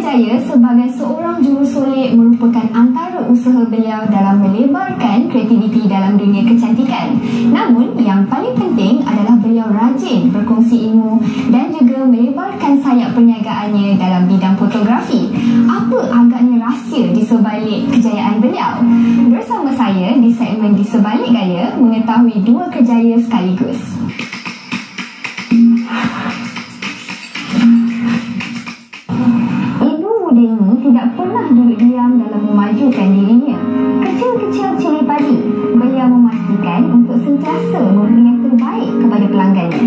berjaya sebagai seorang jurusolek merupakan antara usaha beliau dalam melebarkan kreativiti dalam dunia kecantikan. Namun, yang paling penting adalah beliau rajin berkongsi ilmu dan juga melebarkan sayap perniagaannya dalam bidang fotografi. Apa agaknya rahsia di sebalik kejayaan beliau? Bersama saya di segmen Di Sebalik Gaya mengetahui dua kerjaya sekaligus. Ini tidak pernah duduk diam dalam memajukan dirinya. Kecil-kecil cili padi, beliau memastikan untuk sentiasa memberi yang terbaik kepada pelanggannya.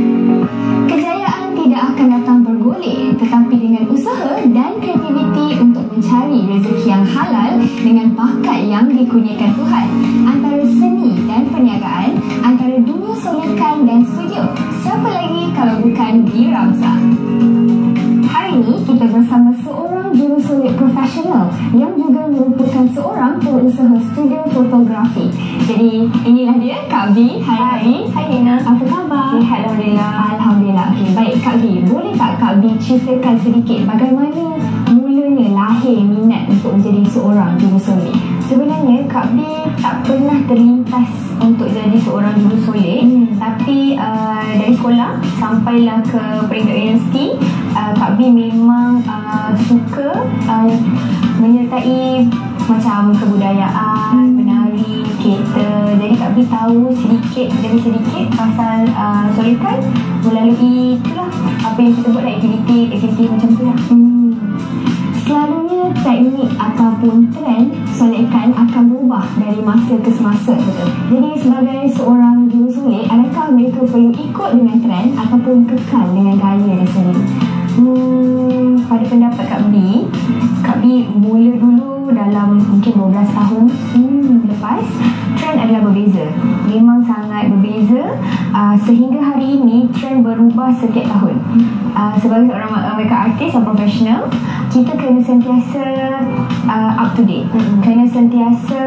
Kejayaan tidak akan datang bergolek, tetapi dengan usaha dan kreativiti untuk mencari rezeki yang halal dengan bakat yang dikurniakan Tuhan. Antara seni dan perniagaan, antara dunia solekan dan studio, siapa lagi kalau bukan Dee Ramza? Hari ini kita bersama seorang jurusolek profesional yang juga merupakan seorang pengusaha studio fotografi. Jadi inilah dia, Kak Bee. Hai. Hai Nina. Apa khabar? Alhamdulillah. Alhamdulillah. Okay, baik Kak Bee, boleh tak Kak Bee ceritakan sedikit bagaimana mulanya lahir minat untuk menjadi seorang jurusolek? Sebenarnya Kak Bee tak pernah terlintas untuk jadi seorang jurusolek, tapi dari sekolah sampailah ke peringkat universiti, Kak Bee memang suka menyertai macam kebudayaan, menari, teater. Jadi Kak Bee tahu sedikit demi sedikit pasal solekan melalui itulah apa yang kita buat, aktiviti macam tu lah. Selalunya teknik ataupun trend solekan akan berubah dari masa ke semasa, betul? Jadi sebagai seorang jurusolek, adakah mereka perlu ikut dengan trend ataupun kekal dengan gaya dia sendiri? Pada pendapat Kak Bee mula dulu dalam mungkin 12 tahun lepas, trend adalah berbeza. Memang sangat berbeza, sehingga hari ini trend berubah setiap tahun. Sebagai seorang makeup artist yang profesional, kita kena sentiasa up to date, kena sentiasa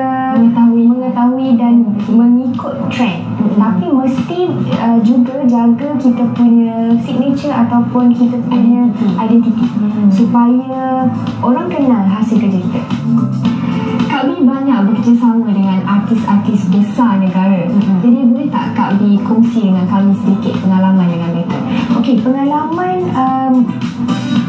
mengetahui dan mengikut trend. Tapi mesti juga jaga kita punya signature ataupun kita punya identiti, supaya orang kenal hasil kerja kita. Kak Bee banyak bekerjasama dengan artis-artis besar negara. Jadi boleh tak Kak Bee kongsi dengan kami sedikit pengalaman dengan mereka? Okey, pengalaman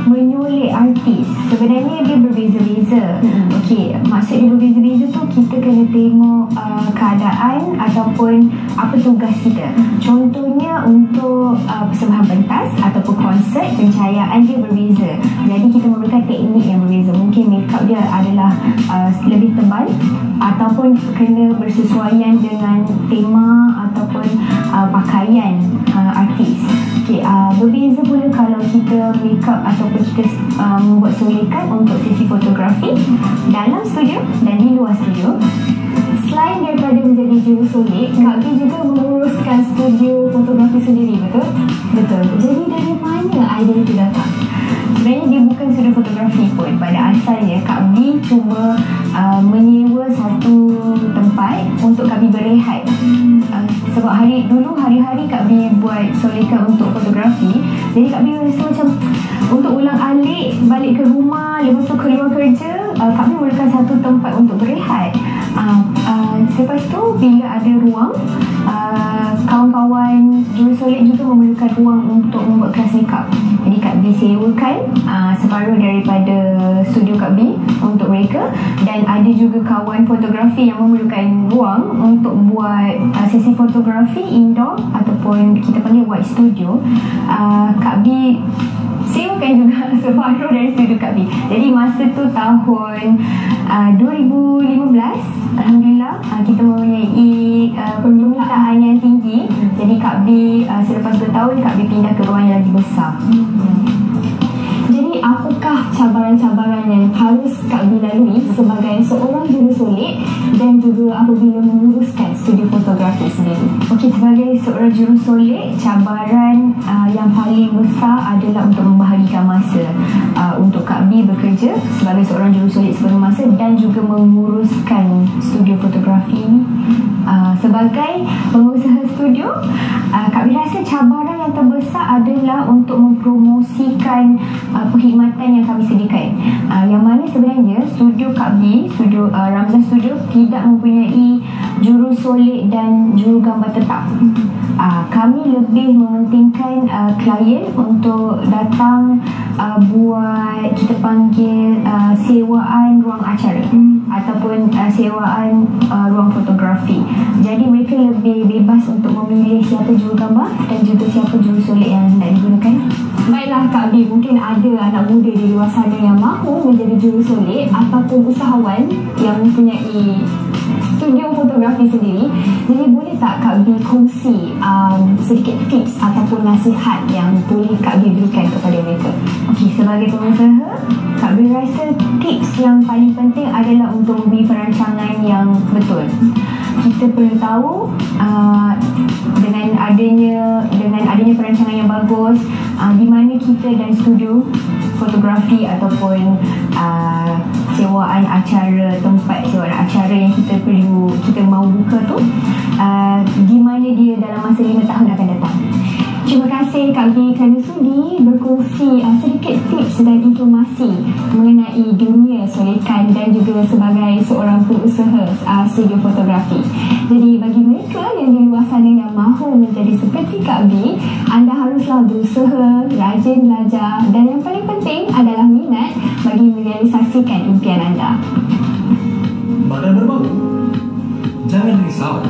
menyolek artis sebenarnya dia berbeza-beza. Okey, maksud dia berbeza-beza tu kita kena tengok keadaan ataupun apa tugas kita. Contohnya untuk persembahan pentas ataupun konsert, pencahayaan dia berbeza. Jadi kita memerlukan teknik yang berbeza. Mungkin makeup dia adalah lebih tebal ataupun kena bersesuaian dengan tema ataupun pakaian artis. Okay, berbeza pula kalau kita makeup ataupun kita membuat solekan untuk sesi fotografi dalam studio dan di luar studio. Selain daripada menjadi jurusolek, Kak Bee juga menguruskan studio fotografi sendiri, betul? Betul. Jadi dari mana idea itu datang? Sebenarnya dia bukan studio fotografi pun. Pada asalnya Kak Bee cuma menyewa satu tempat untuk Kak Bee berehat. Sebab hari-hari Kak Bee buat solekan untuk fotografi. Jadi Kak Bee rasa macam untuk ulang-alik balik ke rumah, lepas tu keluar kerja, Kak Bee memerlukan satu tempat untuk berehat. Lepas tu bila ada ruang, kawan-kawan jurusolek juga memerlukan ruang untuk membuat kelas makeup. Jadi Kak Bee sewakan separuh daripada studio Kak Bee untuk mereka, dan ada juga kawan fotografi yang memerlukan ruang untuk buat sesi fotografi indoor ataupun kita panggil white studio. Kak Bee sewakan juga separuh dari studio Kak Bee. Jadi masa tu tahun 2015, Alhamdulillah kita mempunyai permintaan yang tinggi. Jadi Kak Bee selepas 2 tahun Kak Bee pindah ke ruang yang lagi besar. Jadi apakah cabaran-cabaran yang harus Kak Bee lalui sebagai seorang jurusolek dan juga apabila menguruskan studio fotografi sendiri? Okey, sebagai seorang jurusolek, cabaran yang paling besar adalah untuk membahagikan masa untuk Kak Bee bekerja sebagai seorang jurusolek sepenuh masa dan juga menguruskan studio fotografi ini. Sebagai pengusaha studio, Kak Bee rasa cabaran yang terbesar adalah untuk mempromosikan perkhidmatan yang kami sediakan. Yang mana sebenarnya studio Kak B, studio Ramzan Studio tidak mempunyai juru solid dan juru gambar tetap. Kami lebih mementingkan klien untuk datang buat, kita panggil sewaan ruang acara ataupun sewaan ruang fotografi. Jadi mereka lebih bebas untuk memilih siapa juru gambar dan juga siapa juru solid yang nak digunakan. Baiklah Kak B, mungkin ada anak muda di luar sana yang mahu menjadi juru solid ataupun usahawan yang mempunyai studio fotografi sendiri. Jadi boleh tak Kak B kongsi sedikit tips ataupun nasihat yang boleh Kak B berikan kepada mereka? Okey, sebagai pengusaha, Kak B rasa tips yang paling penting adalah untuk membeli perancangan yang betul. Kita perlu tahu dengan adanya perancangan yang bagus, di mana kita dan studio fotografi ataupun sewaan acara, tempat sewaan acara yang kita mahu buka tu, di mana dia dalam masa 5 tahun akan datang. Terima kasih Kak B kerana sudi berkongsi sedikit tips dan informasi mengenai dunia solikan dan juga sebagai seorang pengusaha studio fotografi. Jadi bagi mereka yang di luar sana yang mahu menjadi seperti Kak B, anda haruslah berusaha, rajin belajar dan yang paling penting adalah minat bagi merealisasikan impian anda. Badan berbau? Jangan risau.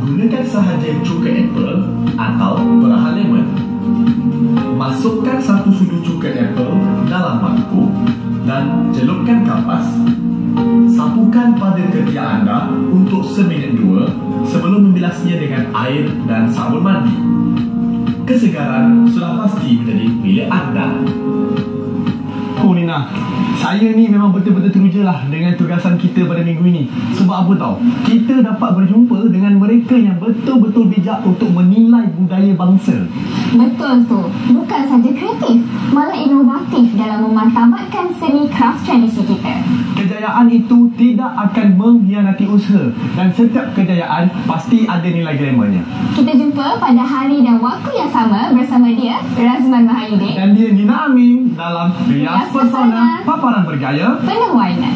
Gunakan sahaja cuka apple atau perahan lemon. Masukkan 1 sudu cuka apple dalam mangkuk dan celupkan kapas. Sapukan pada ketiak anda untuk seminit 2 sebelum membilasnya dengan air dan sabun mandi. Kesegaran sudah pasti menjadi milik anda. Nina, saya ni memang betul-betul teruja lah dengan tugasan kita pada minggu ini. Sebab apa tahu? Kita dapat berjumpa dengan mereka yang betul-betul bijak untuk menilai budaya bangsa. Betul tu. Bukan saja kreatif, malah inovatif dalam memartabatkan seni kraft tradisi kita. Kejayaan itu tidak akan mengkhianati usaha dan setiap kejayaan pasti ada nilai glamournya. Kita jumpa pada hari dan waktu yang sama bersama dia, Razman Mahayudin dan dia Nina Amin dalam Rias Persona Paparan Bergaya Penuh Warna.